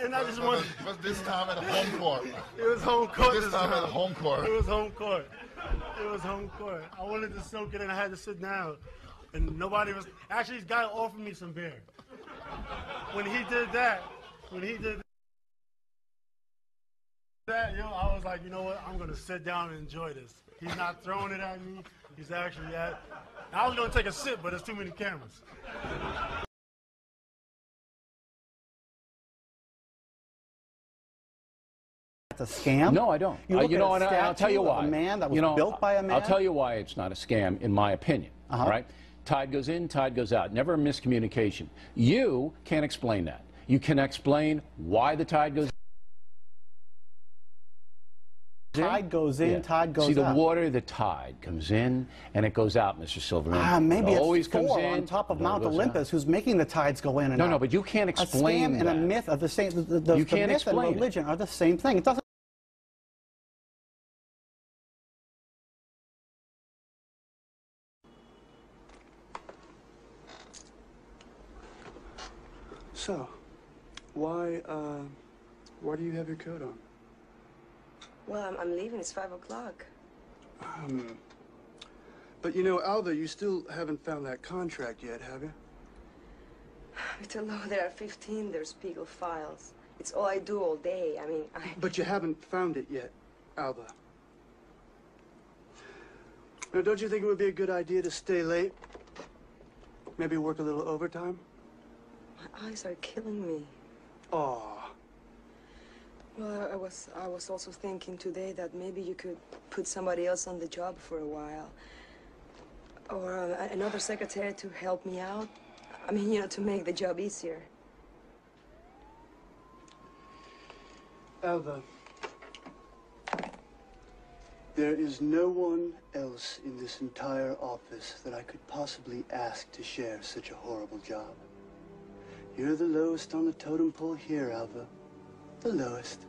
And I just wanted. Was this time at home court? It was home court. This time at home court. It was home court. It was home court. I wanted to soak it in. I had to sit down, and nobody was. Actually, this guy offered me some beer. When he did that, I was like, you know what? I'm gonna sit down and enjoy this. He's not throwing it at me. He's actually at. I was gonna take a sip, but there's too many cameras. A scam? No, I don't. You know, and I'll tell you why. A man that was built by a man? I'll tell you why it's not a scam, in my opinion. All right? Tide goes in, tide goes out. Never a miscommunication. You can't explain that. You can explain why the tide goes in. Tide goes in, tide goes out. See, the water, the tide comes in, and it goes out, Mr. Silverman. Maybe it always it's comes Thor in, on top of Mount Olympus who's making the tides go in and out. No, but you can't explain a scam and a myth are the same. The myth and religion are the same thing. It doesn't. So, why do you have your coat on? Well, I'm leaving. It's 5 o'clock. But you know, Alva, you still haven't found that contract yet, have you? Mr. Lowe, there are 15. There's Spiegel files. It's all I do all day. I mean, But you haven't found it yet, Alva. Now, don't you think it would be a good idea to stay late? Maybe work a little overtime? My eyes are killing me. Aw. Well, I was also thinking today that maybe you could put somebody else on the job for a while. Or another secretary to help me out. I mean, you know, to make the job easier. Alva, there is no one else in this entire office that I could possibly ask to share such a horrible job. You're the lowest on the totem pole here, Alva. The lowest.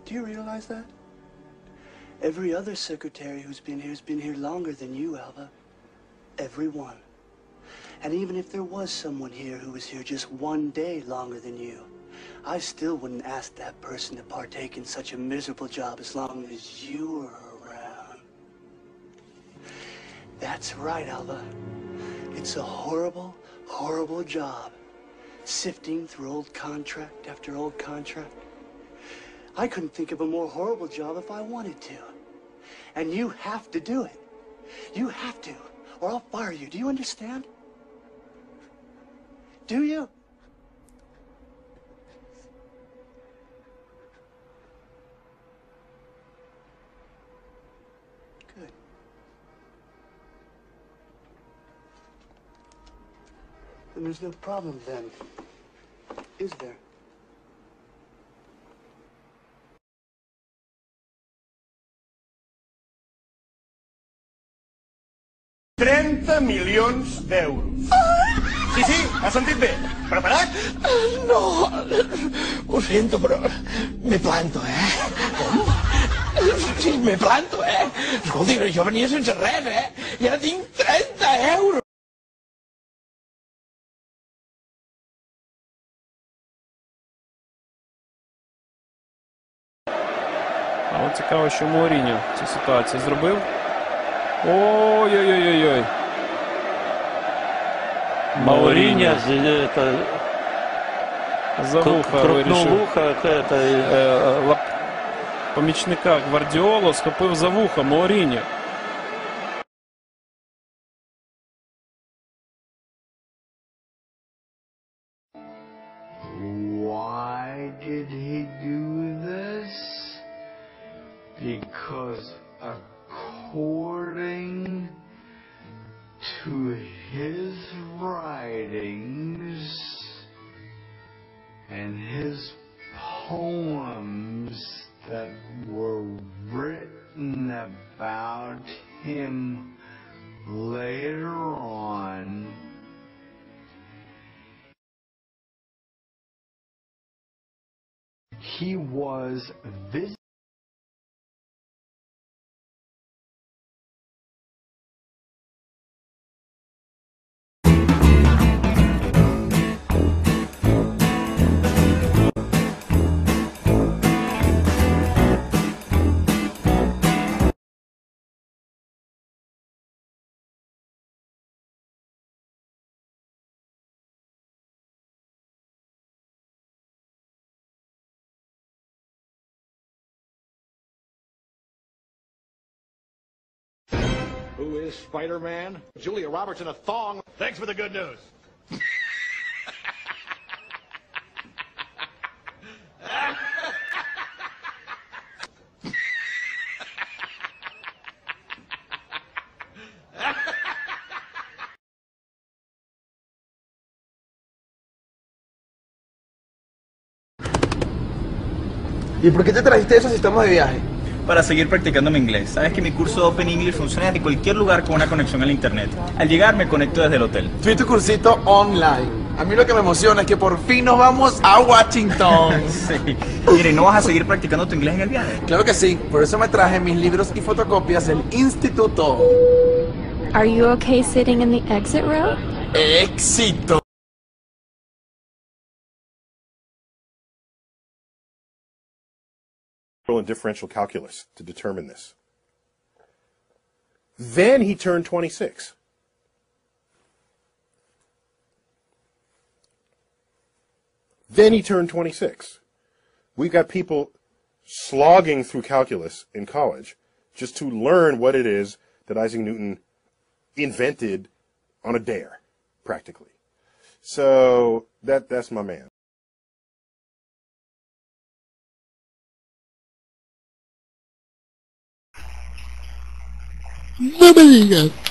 Do you realize that? Every other secretary who's been here longer than you, Alva. Every one. And even if there was someone here who was here just one day longer than you, I still wouldn't ask that person to partake in such a miserable job as long as you were around. That's right, Alva. It's a horrible, horrible job. Sifting through old contract after old contract. I couldn't think of a more horrible job if I wanted to. And you have to do it. You have to, or I'll fire you. Do you understand? Do you? Good. Then there's no problem then, is there? $30 milions. Sí, sí, has sentit bé. Preparat? No, ho sento, però me planto, Com? Sí, me planto, Escolti, jo venia sense res, I ara tinc 30 euros. А от цікаво, що Оріген цю ситуацію зробив. Ой-ой-ой-ой. Мауріньо за вуха вирішив. Помічника Гвардіоло схопив за вуха Мауріньо. Why did he do this? Because according to his writings and his poems that were written about him later on, he was visited. Who is Spider-Man? Julia Roberts in a thong. Thanks for the good news. ¿Y por qué te trajiste eso si estamos de viaje? Para seguir practicando mi inglés. Sabes que mi curso de Open English funciona desde cualquier lugar con una conexión al internet. Al llegar me conecto desde el hotel. Fui tu cursito online. A mí lo que me emociona es que por fin nos vamos a Washington. Sí. Mire, ¿no vas a seguir practicando tu inglés en el viaje? Claro que sí. Por eso me traje mis libros y fotocopias del instituto. Are you okay sitting in the exit row? ¡Éxito! In differential calculus to determine this. Then he turned 26. Then he turned 26. We've got people slogging through calculus in college just to learn what it is that Isaac Newton invented on a dare, practically. So that's my man. No me digas.